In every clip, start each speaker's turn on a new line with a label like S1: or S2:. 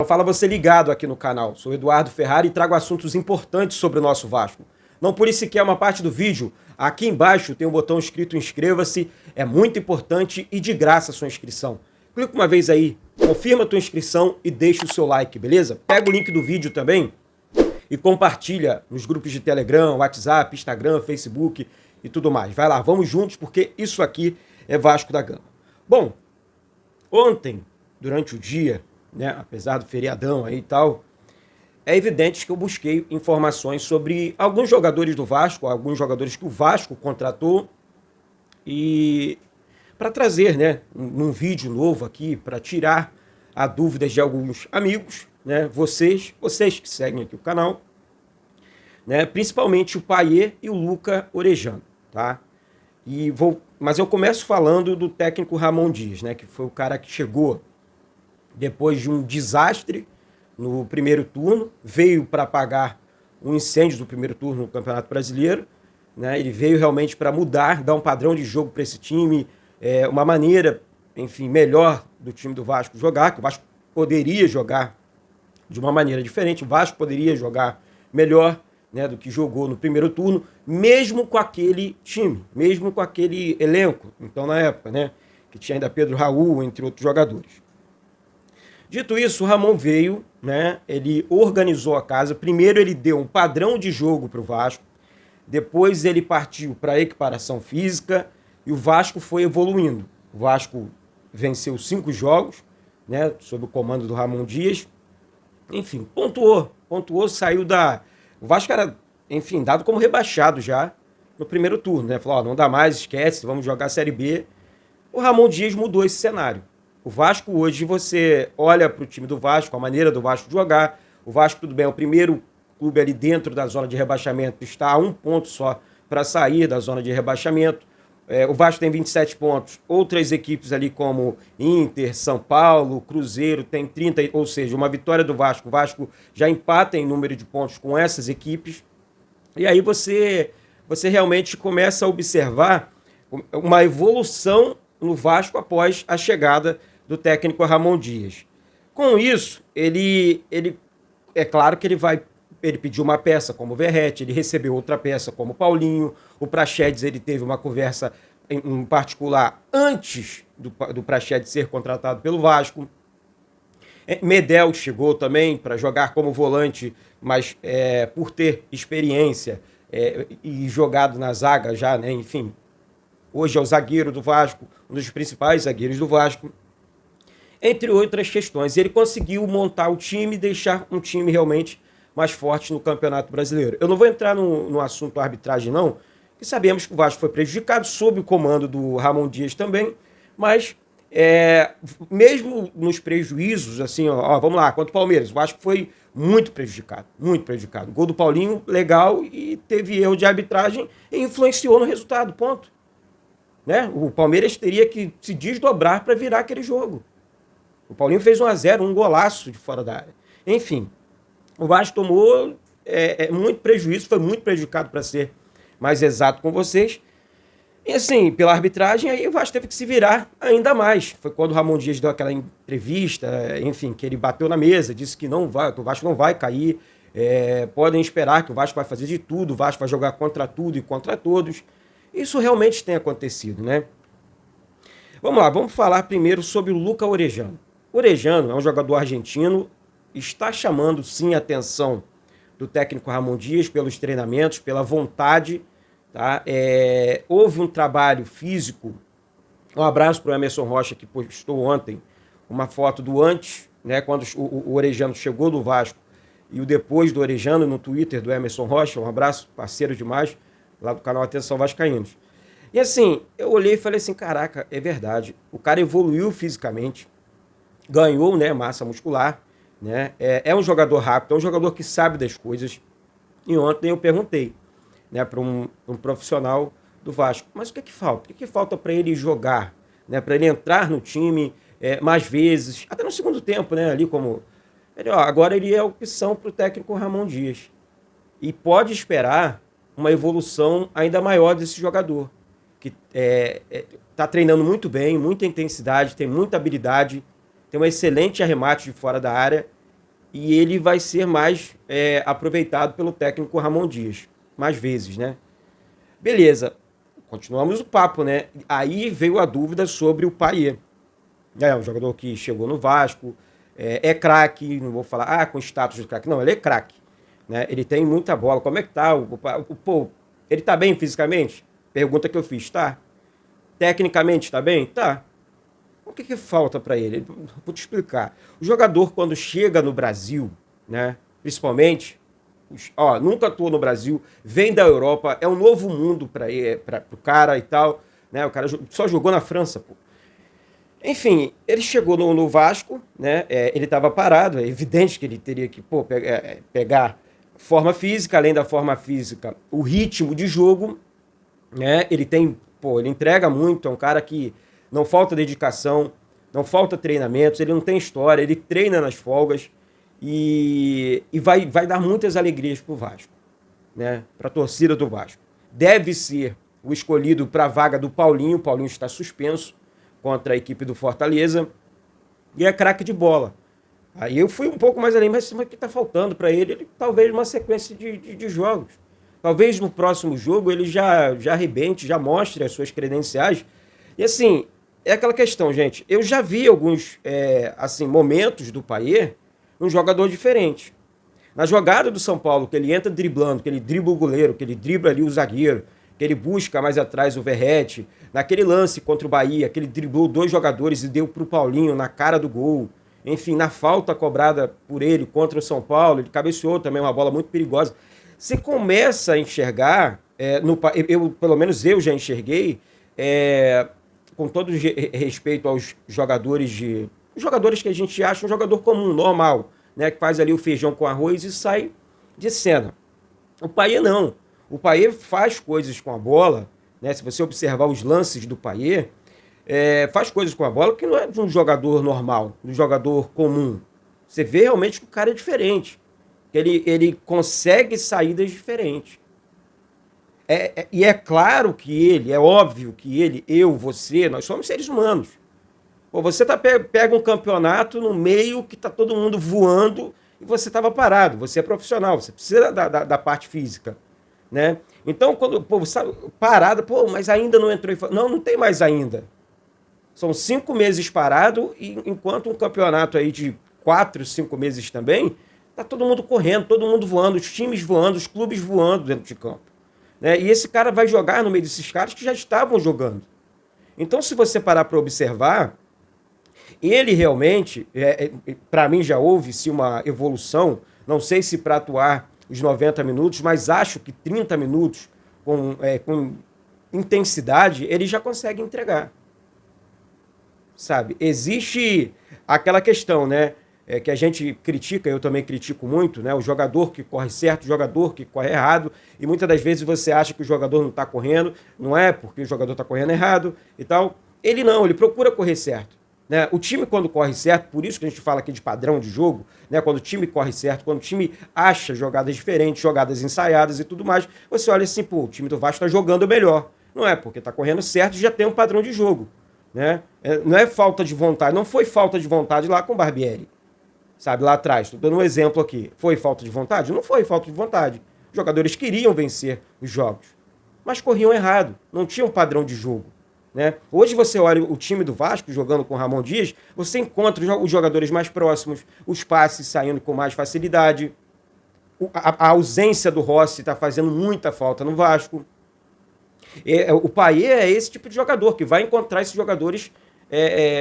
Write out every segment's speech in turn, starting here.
S1: Fala você ligado aqui no canal. Sou Eduardo Ferrari e trago assuntos importantes sobre o nosso Vasco. Não por isso que é uma parte do vídeo. Aqui embaixo tem um botão escrito inscreva-se. É muito importante e de graça a sua inscrição. Clica uma vez aí, confirma a tua inscrição e deixa o seu like, beleza? Pega o link do vídeo também e compartilha nos grupos de Telegram, WhatsApp, Instagram, Facebook e tudo mais. Vai lá, vamos juntos porque isso aqui é Vasco da Gama. Bom, ontem, durante o dia, né, apesar do feriadão aí e tal, é evidente que eu busquei informações sobre alguns jogadores do Vasco, alguns jogadores que o Vasco contratou, e para trazer, né, num vídeo novo aqui, para tirar a dúvidas de alguns amigos, né, vocês que seguem aqui o canal, né, principalmente o Payet e o Luca Orejano, tá? Mas eu começo falando do técnico Ramon Dias, né, que foi o cara que chegou depois de um desastre no primeiro turno, veio para apagar um incêndio do primeiro turno no Campeonato Brasileiro, né? Ele veio realmente para mudar, dar um padrão de jogo para esse time, uma maneira, enfim, melhor do time do Vasco jogar, que o Vasco poderia jogar de uma maneira diferente, o Vasco poderia jogar melhor, né, do que jogou no primeiro turno, mesmo com aquele time, mesmo com aquele elenco, então na época, né, que tinha ainda Pedro Raul, entre outros jogadores. Dito isso, o Ramon veio, né? Ele organizou a casa. Primeiro ele deu um padrão de jogo para o Vasco, depois ele partiu para a equiparação física e o Vasco foi evoluindo. O Vasco venceu 5 jogos, né, sob o comando do Ramon Dias. Enfim, pontuou, saiu da... O Vasco era, enfim, dado como rebaixado já no primeiro turno, né? Falou, ó, não dá mais, esquece, vamos jogar a Série B. O Ramon Dias mudou esse cenário. O Vasco hoje, você olha para o time do Vasco, a maneira do Vasco jogar. O Vasco, tudo bem, é o primeiro clube ali dentro da zona de rebaixamento, está a 1 ponto só para sair da zona de rebaixamento. O Vasco tem 27 pontos. Outras equipes ali como Inter, São Paulo, Cruzeiro tem 30, ou seja, uma vitória do Vasco. O Vasco já empata em número de pontos com essas equipes. E aí você realmente começa a observar uma evolução no Vasco após a chegada do técnico Ramon Dias. Com isso, ele é claro que ele pediu uma peça como o Verratti, ele recebeu outra peça como o Paulinho, o Praxedes ele teve uma conversa em particular antes do Praxedes ser contratado pelo Vasco. Medel chegou também para jogar como volante, mas por ter experiência e jogado na zaga já, né, enfim, hoje é o zagueiro do Vasco, um dos principais zagueiros do Vasco, entre outras questões. Ele conseguiu montar o time, deixar um time realmente mais forte no Campeonato Brasileiro. Eu não vou entrar no assunto arbitragem, não, que sabemos que o Vasco foi prejudicado sob o comando do Ramon Dias também, mas mesmo nos prejuízos, assim, ó, vamos lá, contra o Palmeiras, o Vasco foi muito prejudicado, muito prejudicado. O gol do Paulinho, legal, e teve erro de arbitragem e influenciou no resultado, ponto. Né? O Palmeiras teria que se desdobrar para virar aquele jogo. O Paulinho fez 1-0, um golaço de fora da área. Enfim, o Vasco tomou muito prejuízo, foi muito prejudicado, para ser mais exato com vocês. E assim, pela arbitragem, aí o Vasco teve que se virar ainda mais. Foi quando o Ramon Dias deu aquela entrevista, enfim, que ele bateu na mesa, disse que o Vasco não vai cair, podem esperar que o Vasco vai fazer de tudo, o Vasco vai jogar contra tudo e contra todos. Isso realmente tem acontecido, né? Vamos lá, vamos falar primeiro sobre o Luca Orejano. Orejano é um jogador argentino, está chamando sim a atenção do técnico Ramon Dias pelos treinamentos, pela vontade, tá? Houve um trabalho físico. Um abraço para o Emerson Rocha, que postou ontem uma foto do antes, né, quando o Orejano chegou do Vasco, e o depois do Orejano no Twitter do Emerson Rocha. Um abraço, parceiro demais, lá do canal Atenção Vascaínos. E assim, eu olhei e falei assim, caraca, é verdade. O cara evoluiu fisicamente, ganhou, né, massa muscular, né? É um jogador rápido, é um jogador que sabe das coisas. E ontem eu perguntei, né, para um profissional do Vasco, mas o que falta? O que falta para ele jogar, né, para ele entrar no time mais vezes, até no segundo tempo, né, ali como... agora ele é a opção para o técnico Ramon Dias. E pode esperar uma evolução ainda maior desse jogador, que está treinando muito bem, muita intensidade, tem muita habilidade, tem um excelente arremate de fora da área e ele vai ser mais aproveitado pelo técnico Ramon Dias, mais vezes, né? Beleza, continuamos o papo, né? Aí veio a dúvida sobre o Payet. Um jogador que chegou no Vasco, é craque, não vou falar, com status de craque, não, ele é craque, né? Ele tem muita bola, como é que tá? Pô, ele tá bem fisicamente? Pergunta que eu fiz, tá? Tecnicamente tá bem? Tá. O que falta para ele? Vou te explicar. O jogador, quando chega no Brasil, né, principalmente, nunca atuou no Brasil, vem da Europa, é um novo mundo para o cara e tal, né? O cara só jogou na França, pô. Enfim, ele chegou no Vasco, né? Ele estava parado, é evidente que ele teria que pegar forma física, além da forma física, o ritmo de jogo, né? Ele entrega muito, é um cara que não falta dedicação, não falta treinamentos, ele não tem história, ele treina nas folgas e vai dar muitas alegrias pro Vasco, né? Para a torcida do Vasco. Deve ser o escolhido para a vaga do Paulinho. O Paulinho está suspenso contra a equipe do Fortaleza e é craque de bola. Aí eu fui um pouco mais além, mas o que está faltando para ele? Talvez uma sequência de jogos. Talvez no próximo jogo ele já arrebente, já mostre as suas credenciais. E assim, é aquela questão, gente. Eu já vi alguns momentos do Payet um jogador diferente. Na jogada do São Paulo, que ele entra driblando, que ele dribla o goleiro, que ele dribla ali o zagueiro, que ele busca mais atrás o Verratti. Naquele lance contra o Bahia, que ele driblou 2 jogadores e deu para o Paulinho na cara do gol. Enfim, na falta cobrada por ele contra o São Paulo, ele cabeceou também uma bola muito perigosa. Você começa a enxergar, pelo menos eu já enxerguei, com todo respeito aos jogadores que a gente acha um jogador comum, normal, né, que faz ali o feijão com arroz e sai de cena. O Payet não. O Payet faz coisas com a bola, né, se você observar os lances do Payet, faz coisas com a bola que não é de um jogador normal, de um jogador comum. Você vê realmente que o cara é diferente. Ele consegue saídas diferentes. E é claro que é óbvio que você, nós somos seres humanos. Pô, você pega um campeonato no meio que tá todo mundo voando e você estava parado. Você é profissional, você precisa da parte física, né? Então, quando você parado, mas ainda não entrou. Não tem mais ainda. São 5 meses parado, e enquanto um campeonato aí de 4, 5 meses também, tá todo mundo correndo, todo mundo voando, os times voando, os clubes voando dentro de campo, né? E esse cara vai jogar no meio desses caras que já estavam jogando. Então, se você parar para observar, ele realmente, para mim já houve-se uma evolução, não sei se para atuar os 90 minutos, mas acho que 30 minutos com intensidade, ele já consegue entregar. Sabe? Existe aquela questão, né? Que a gente critica, eu também critico muito, né? O jogador que corre certo, o jogador que corre errado, e muitas das vezes você acha que o jogador não está correndo, não é porque o jogador está correndo errado e tal. Ele não, ele procura correr certo, né? O time, quando corre certo, por isso que a gente fala aqui de padrão de jogo, né? Quando o time corre certo, quando o time acha jogadas diferentes, jogadas ensaiadas e tudo mais, você olha assim, pô, o time do Vasco está jogando melhor. Não é porque está correndo certo e já tem um padrão de jogo, né? Não é falta de vontade, não foi falta de vontade lá com o Barbieri, sabe, lá atrás. Estou dando um exemplo aqui. Foi falta de vontade? Não foi falta de vontade. Os jogadores queriam vencer os jogos, mas corriam errado, não tinham um padrão de jogo, né? Hoje você olha o time do Vasco jogando com o Ramon Dias, você encontra os jogadores mais próximos, os passes saindo com mais facilidade, a ausência do Rossi está fazendo muita falta no Vasco. O Payet é esse tipo de jogador, que vai encontrar esses jogadores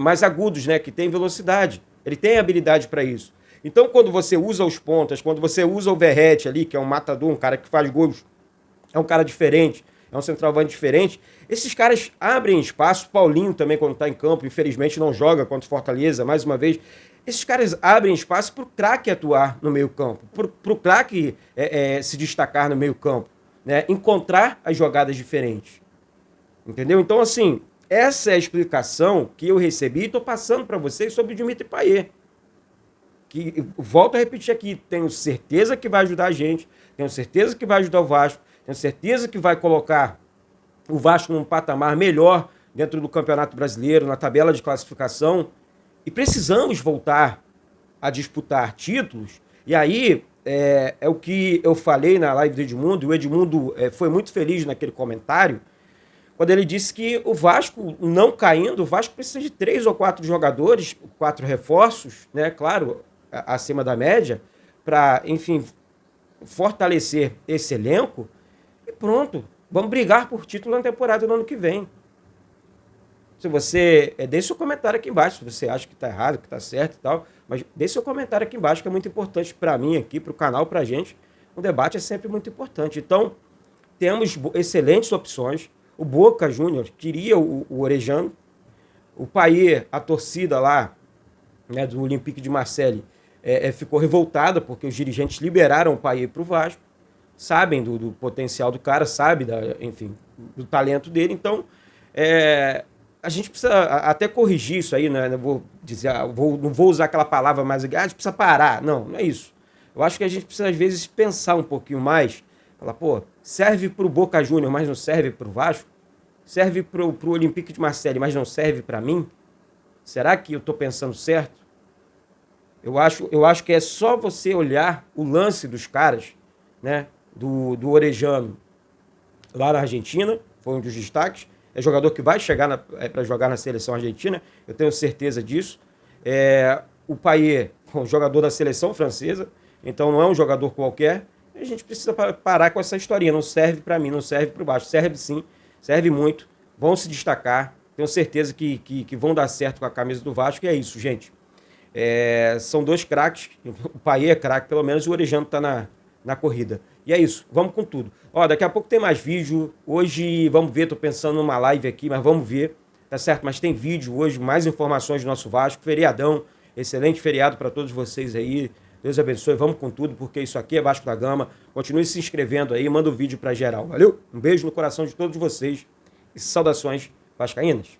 S1: mais agudos, né, que tem velocidade. Ele tem habilidade para isso. Então, quando você usa os pontas, quando você usa o Verratti ali, que é um matador, um cara que faz gols, é um cara diferente, é um centroavante diferente, esses caras abrem espaço. O Paulinho também, quando está em campo, infelizmente não joga contra o Fortaleza, mais uma vez. Esses caras abrem espaço para o craque atuar no meio campo, para o craque se destacar no meio campo, né? Encontrar as jogadas diferentes. Entendeu? Então, assim, essa é a explicação que eu recebi e estou passando para vocês sobre o Dimitri Payet. Que, volto a repetir aqui, tenho certeza que vai ajudar a gente, tenho certeza que vai ajudar o Vasco, tenho certeza que vai colocar o Vasco num patamar melhor dentro do Campeonato Brasileiro, na tabela de classificação. E precisamos voltar a disputar títulos. E aí é o que eu falei na live do Edmundo, e o Edmundo foi muito feliz naquele comentário, quando ele disse que o Vasco, não caindo, o Vasco precisa de 3 ou 4 jogadores, 4 reforços, né? Claro, acima da média, para, enfim, fortalecer esse elenco e pronto. Vamos brigar por título na temporada do ano que vem. Se você... deixe seu comentário aqui embaixo, se você acha que está errado, que está certo e tal, mas deixe seu comentário aqui embaixo, que é muito importante para mim aqui, para o canal, para a gente. O debate é sempre muito importante. Então, temos excelentes opções. O Boca Júnior queria o Orejano. O Payet, a torcida lá, né, do Olympique de Marseille, ficou revoltada porque os dirigentes liberaram o Payet para o Vasco. Sabem do potencial do cara, sabem, enfim, do talento dele. Então, a gente precisa até corrigir isso aí, né? Não vou dizer, não vou usar aquela palavra mais, a gente precisa parar. Não, não é isso. Eu acho que a gente precisa, às vezes, pensar um pouquinho mais. Falar, pô, serve para o Boca Júnior, mas não serve para o Vasco? Serve para o Olympique de Marseille, mas não serve para mim? Será que eu estou pensando certo? Eu acho que é só você olhar o lance dos caras, né? Do Orejano lá na Argentina, foi um dos destaques. É jogador que vai chegar para jogar na seleção argentina, eu tenho certeza disso. O Payet, um jogador da seleção francesa, então não é um jogador qualquer. A gente precisa parar com essa historinha. Não serve para mim, não serve para o Vasco. Serve sim, serve muito. Vão se destacar. Tenho certeza que vão dar certo com a camisa do Vasco. E é isso, gente. São 2 craques. O Payet é craque, pelo menos, e o Orejano está na corrida. E é isso, vamos com tudo. Ó, daqui a pouco tem mais vídeo. Hoje, vamos ver, tô pensando numa live aqui, mas vamos ver, tá certo? Mas tem vídeo hoje, mais informações do nosso Vasco, feriadão, excelente feriado para todos vocês aí. Deus abençoe, vamos com tudo, porque isso aqui é Vasco da Gama. Continue se inscrevendo aí, manda o vídeo para geral, valeu? Um beijo no coração de todos vocês e saudações vascaínas.